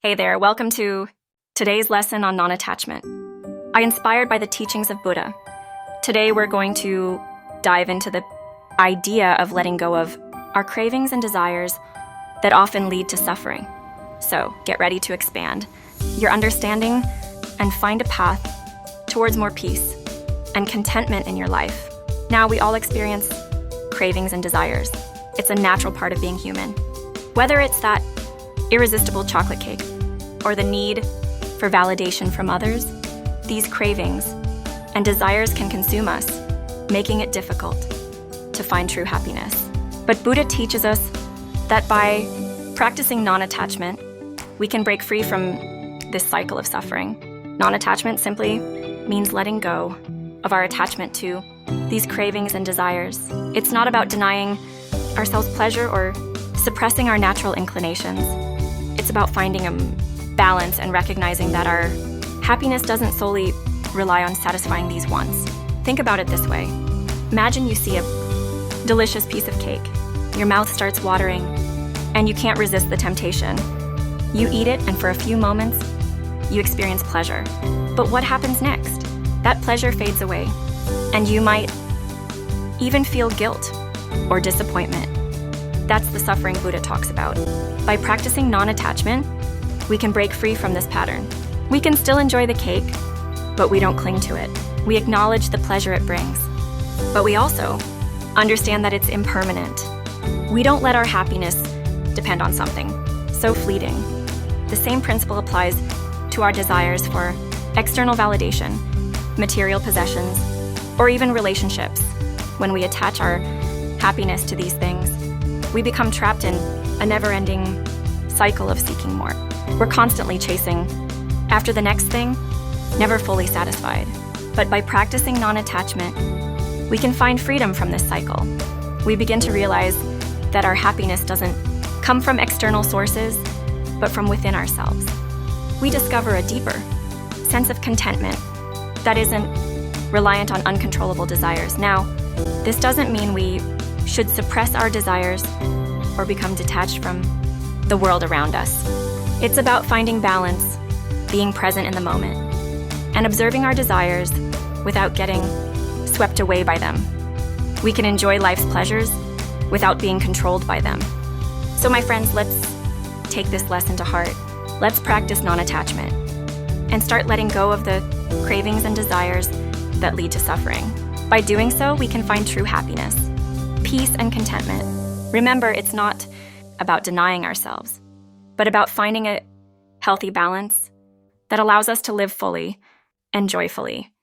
Hey there, welcome to today's lesson on non-attachment. Inspired by the teachings of Buddha. Today we're going to dive into the idea of letting go of our cravings and desires that often lead to suffering. So get ready to expand your understanding and find a path towards more peace and contentment in your life. Now we all experience cravings and desires. It's a natural part of being human. Whether it's that irresistible chocolate cake or the need for validation from others, these cravings and desires can consume us, making it difficult to find true happiness. But Buddha teaches us that by practicing non-attachment, we can break free from this cycle of suffering. Non-attachment simply means letting go of our attachment to these cravings and desires. It's not about denying ourselves pleasure or suppressing our natural inclinations. It's about finding a balance and recognizing that our happiness doesn't solely rely on satisfying these wants. Think about it this way. Imagine you see a delicious piece of cake. Your mouth starts watering, and you can't resist the temptation. You eat it, and for a few moments, you experience pleasure. But what happens next? That pleasure fades away, and you might even feel guilt or disappointment. That's the suffering Buddha talks about. By practicing non-attachment, we can break free from this pattern. We can still enjoy the cake, but we don't cling to it. We acknowledge the pleasure it brings, but we also understand that it's impermanent. We don't let our happiness depend on something so fleeting. The same principle applies to our desires for external validation, material possessions, or even relationships. When we attach our happiness to these things, we become trapped in a never-ending cycle of seeking more. We're constantly chasing after the next thing, never fully satisfied. But by practicing non-attachment, we can find freedom from this cycle. We begin to realize that our happiness doesn't come from external sources, but from within ourselves. We discover a deeper sense of contentment that isn't reliant on uncontrollable desires. Now, this doesn't mean we should suppress our desires or become detached from the world around us. It's about finding balance, being present in the moment, and observing our desires without getting swept away by them. We can enjoy life's pleasures without being controlled by them. So my friends, let's take this lesson to heart. Let's practice non-attachment and start letting go of the cravings and desires that lead to suffering. By doing so, we can find true happiness, peace, and contentment. Remember, it's not about denying ourselves, but about finding a healthy balance that allows us to live fully and joyfully.